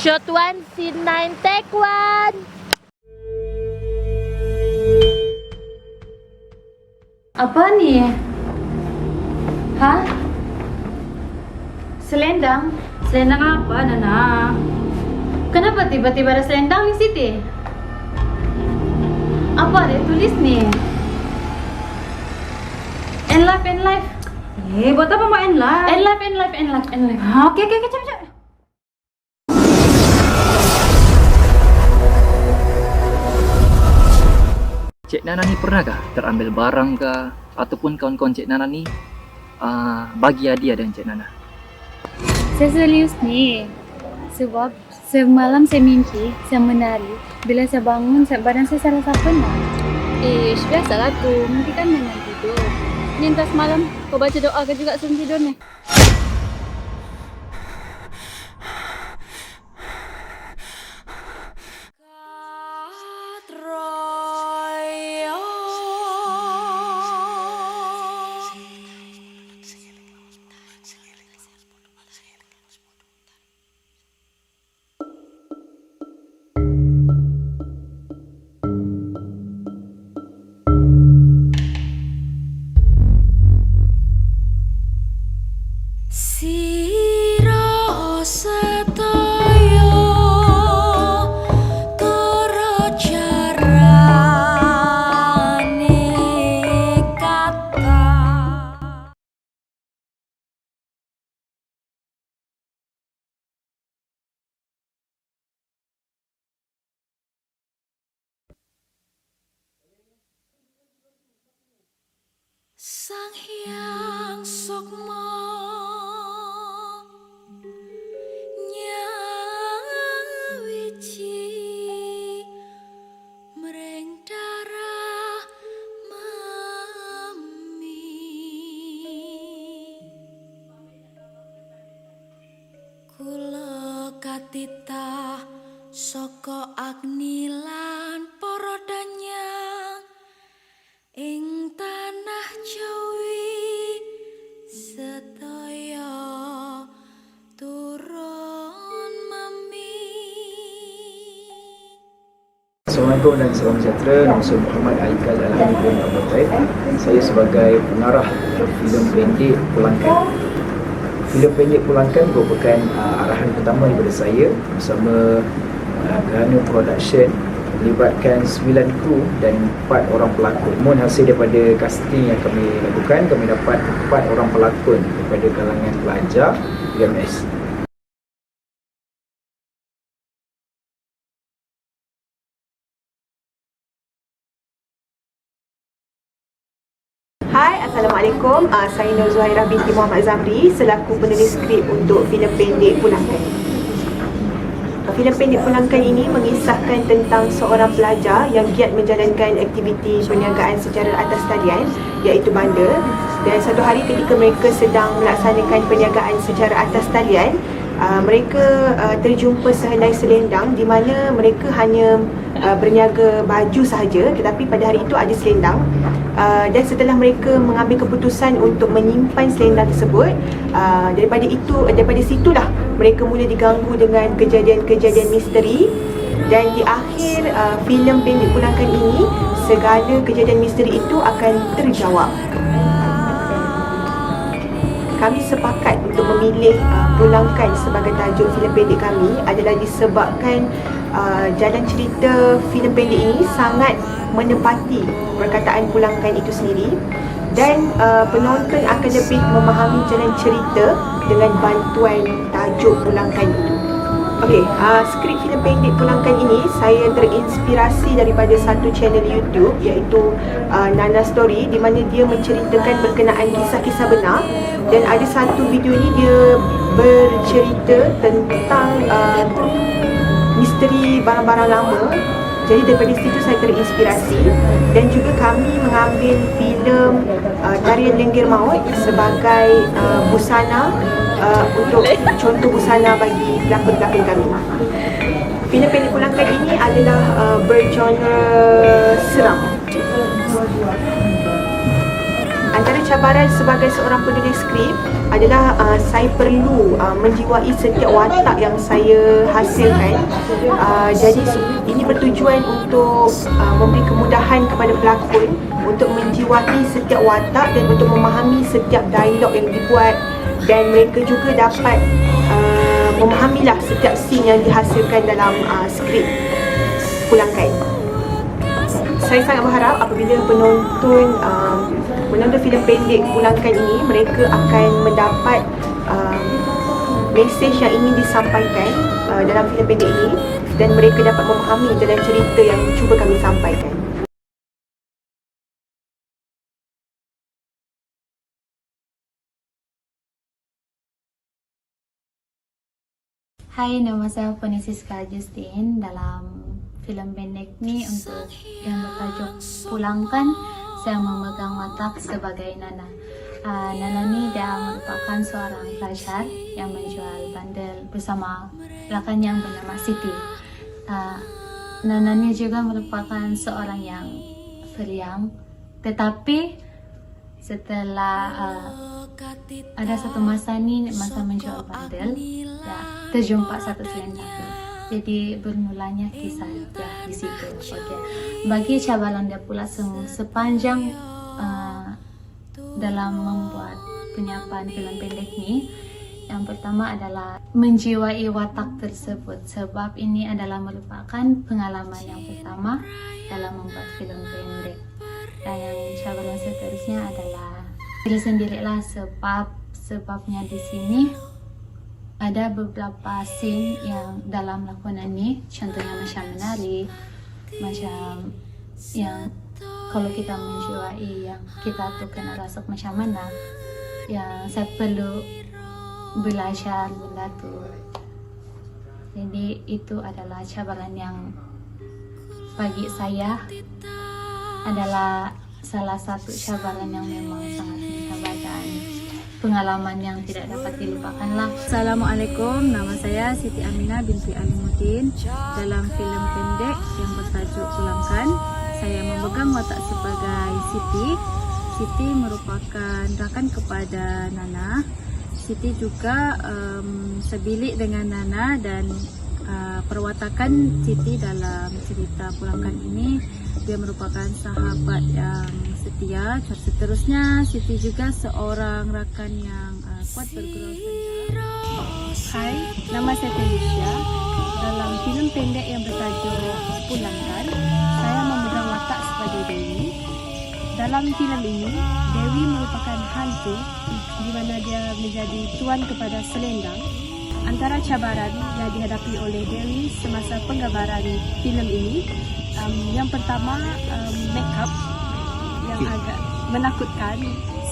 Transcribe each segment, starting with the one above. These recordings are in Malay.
Shot 1, scene 9, take 1. Apa ni? Hah? Selendang? Selendang apa, Nana? Kenapa tiba-tiba ada selendang di Siti? Apa ada tulis ni? N-Life, N-Life. Buat apa mau N-Life? N-Life, N-Life, N-Life, N-Life. Okey, cepat. Cik Nana ni pernahkah terambil barang ke ataupun kawan-kawan Cik Nana ni bagi hadiah dengan Cik Nana? Saya serius ni. Sebab semalam saya mimpi, saya menari. Bila saya bangun, badan saya rasa penat. Biasalah tu. Mimpi kan memang tidur. Ni entah semalam kau baca doa ke juga sebelum tidur ni? Sang Hyang Sukma nyawiji mreng darah mami kula katitah saka agni lan para danyang ing tanah Jawi sedaya turun mami. Assalamualaikum dan salam sejahtera. Nama saya Muhammad Aikal Al-Hamid bin Abdul Taib. Saya sebagai pengarah filem pendek Pulangkan. Filem pendek Pulangkan merupakan arahan pertama daripada saya bersama Gerhana Production, melibatkan 9 kru dan 4 orang pelakon. Namun hasil daripada casting yang kami lakukan, kami dapat 4 orang pelakon daripada kalangan pelajar UMS. Hai, Assalamualaikum. Saya Nur Zuhairah binti Muhammad Zamri selaku penulis skrip untuk filem pendek Pulangkan. Filem pendek Pulangkan ini mengisahkan tentang seorang pelajar yang giat menjalankan aktiviti perniagaan secara atas talian, iaitu bandar. Dan satu hari ketika mereka sedang melaksanakan perniagaan secara atas talian, mereka terjumpa sehelai selendang di mana mereka hanya berniaga baju sahaja, tetapi pada hari itu ada selendang. Dan setelah mereka mengambil keputusan untuk menyimpan selendang tersebut, daripada situlah mereka mula diganggu dengan kejadian-kejadian misteri. Dan di akhir filem pendek Pulangkan ini, segala kejadian misteri itu akan terjawab. Kami sepakat untuk memilih Pulangkan sebagai tajuk filem pendek kami adalah disebabkan jalan cerita filem pendek ini sangat menepati perkataan Pulangkan itu sendiri, dan penonton akan lebih memahami jalan cerita dengan bantuan tajuk Pulangkan itu. Okey, skrip filem pendek Pulangkan ini saya terinspirasi daripada satu channel YouTube iaitu Nana Story, di mana dia menceritakan berkenaan kisah-kisah benar, dan ada satu video ni dia bercerita tentang misteri barang-barang lama. Jadi daripada situ saya terinspirasi, dan juga kami mengambil filem Tarian Lenggir Maut sebagai busana untuk contoh busana bagi pelakon-pelakon kami. Filem pendek Pulangkan ini adalah bergenre seram. Antara cabaran sebagai seorang penulis skrip adalah saya perlu menjiwai setiap watak yang saya hasilkan. Jadi ini bertujuan untuk memberi kemudahan kepada pelakon untuk menjiwai setiap watak dan untuk memahami setiap dialog yang dibuat, dan mereka juga dapat memahamilah setiap scene yang dihasilkan dalam skrip Pulangkan. Saya sangat berharap apabila penonton menonton filem pendek Pulangkan ini, mereka akan mendapat mesej yang ingin disampaikan dalam filem pendek ini, dan mereka dapat memahami dalam cerita yang cuba kami sampaikan. Hai, nama saya Vanessa Justin. Dalam filem pendek ni untuk yang bertajuk Pulangkan, saya memegang watak sebagai Nana. Nana ni dia merupakan seorang pelajar yang menjual bandel bersama rakan yang bernama Siti. Nana ni juga merupakan seorang yang periang, tetapi setelah ada satu masa ni, masa menjual bandel, ya, terjumpa satu selendang. Jadi bermulanya kisah dia di situ. Okay. Bagi cabaran dia pula sepanjang dalam membuat penyiapan filem pendek ni, yang pertama adalah menjiwai watak tersebut, sebab ini adalah merupakan pengalaman yang pertama dalam membuat filem pendek. Dan yang cabaran seterusnya adalah diri sendirilah, sebabnya di sini ada beberapa scene yang dalam lakonan ni, contohnya macam menari, macam yang kalau kita menjiwai yang kita tu kena rasa macam mana, yang saya perlu belajar benda tu. Jadi itu adalah cabaran yang bagi saya adalah salah satu cabaran yang memang sangat mencabarkan, pengalaman yang tidak dapat dilupakan lah. Assalamualaikum, nama saya Siti Aminah binti Alimuddin. Dalam filem pendek yang bertajuk Pulangkan, saya memegang watak sebagai Siti. Siti merupakan rakan kepada Nana. Siti juga sebilik dengan Nana, dan perwatakan Siti dalam cerita Pulangkan ini, dia merupakan sahabat yang setia. Seterusnya, Siti juga seorang rakan yang kuat bergurau senja. Hai, nama saya Felicia. Dalam filem pendek yang bertajuk Pulangkan, saya memegang watak sebagai Dewi. Dalam filem ini, Dewi merupakan hantu di mana dia menjadi tuan kepada selendang. Antara cabaran yang dihadapi oleh Dewi semasa penggambaran filem ini, yang pertama make up yang agak menakutkan.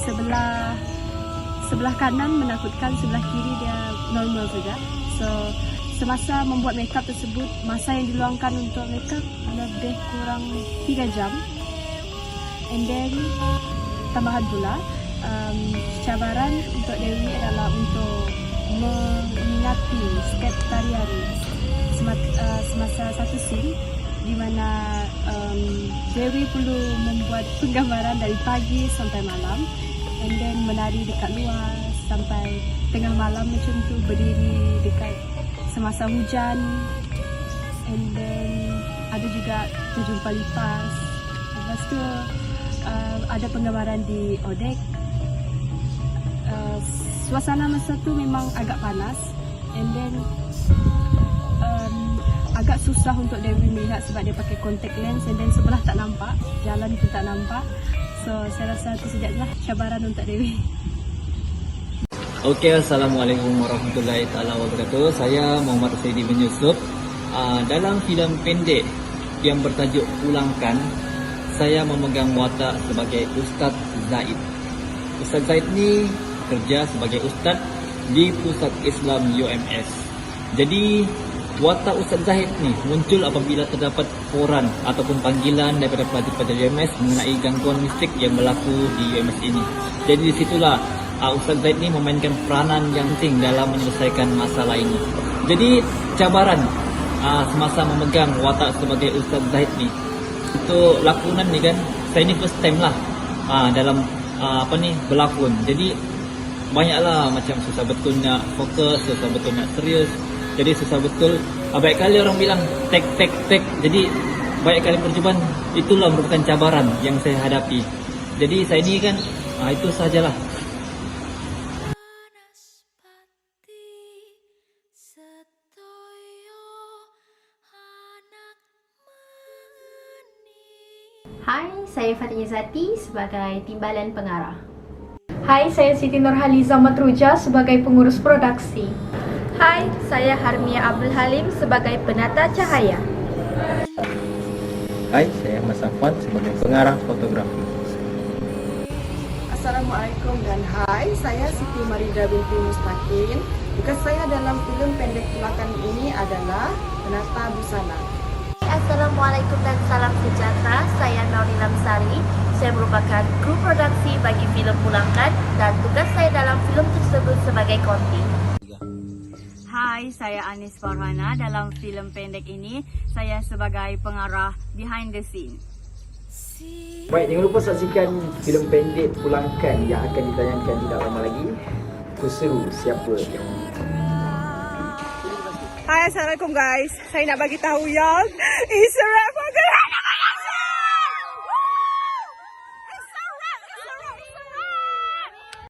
Sebelah kanan menakutkan, sebelah kiri dia normal saja. So semasa membuat make up tersebut, masa yang diluangkan untuk make up lebih kurang 3 jam. And then tambahan pula, cabaran untuk Dewi adalah untuk meminati skep tarian semasa satu scene di mana Dewi perlu membuat penggambaran dari pagi sampai malam, and then menari dekat luar sampai tengah malam macam tu, berdiri dekat semasa hujan, and then ada juga terjumpa lipas. Lepas tu ada penggambaran di Odek. Suasana masa tu memang agak panas, and then agak susah untuk Dewi melihat sebab dia pakai contact lens, and then sebelah tak nampak, jalan pun tak nampak. So saya rasa itu sajalah cabaran untuk Dewi. Okey, Assalamualaikum warahmatullahi taala wabarakatuh. Saya Muhammad Saidi bin Yusuf. Dalam filem pendek yang bertajuk Pulangkan, saya memegang watak sebagai Ustaz Zaid. Ustaz Zaid ni kerja sebagai ustaz di Pusat Islam UMS. Jadi watak Ustaz Zaid ni muncul apabila terdapat laporan ataupun panggilan daripada pelajar-pelajar UMS mengenai gangguan mistik yang berlaku di UMS ini. Jadi di situlah Ustaz Zaid ni memainkan peranan yang penting dalam menyelesaikan masalah ini. Jadi cabaran semasa memegang watak sebagai Ustaz Zaid ni, untuk lakonan ni kan, saya ni first time lah dalam berlakon. Jadi banyaklah macam susah betul nak fokus, susah betul nak serius. Jadi susah betul. Baik kali orang bilang tek. Jadi banyak kali percubaan, itulah merupakan cabaran yang saya hadapi. Jadi saya ini kan itu sajalah. Hai, saya Fatimah Zati sebagai Timbalan Pengarah. Hai, saya Siti Nurhaliza Matruja sebagai pengurus produksi. Hai, saya Harmia Abdul Halim sebagai penata cahaya. Hai, saya Mas Afwan sebagai pengarah fotografi. Assalamualaikum dan hai, saya Siti Marida binti Mustaqim. Tugas saya dalam filem pendek Pulangan ini adalah penata busana. Assalamualaikum dan salam sejahtera. Saya Nauri Lamsari. Saya merupakan kru produksi bagi filem Pulangkan dan tugas saya dalam filem tersebut sebagai konti. Hai, saya Anis Farhana. Dalam filem pendek ini, saya sebagai pengarah behind the scene. Baik, jangan lupa saksikan filem pendek Pulangkan yang akan ditayangkan tidak lama lagi. Kuseru siapa yang Hai, Assalamualaikum guys. Saya nak bagi tahu yang Israel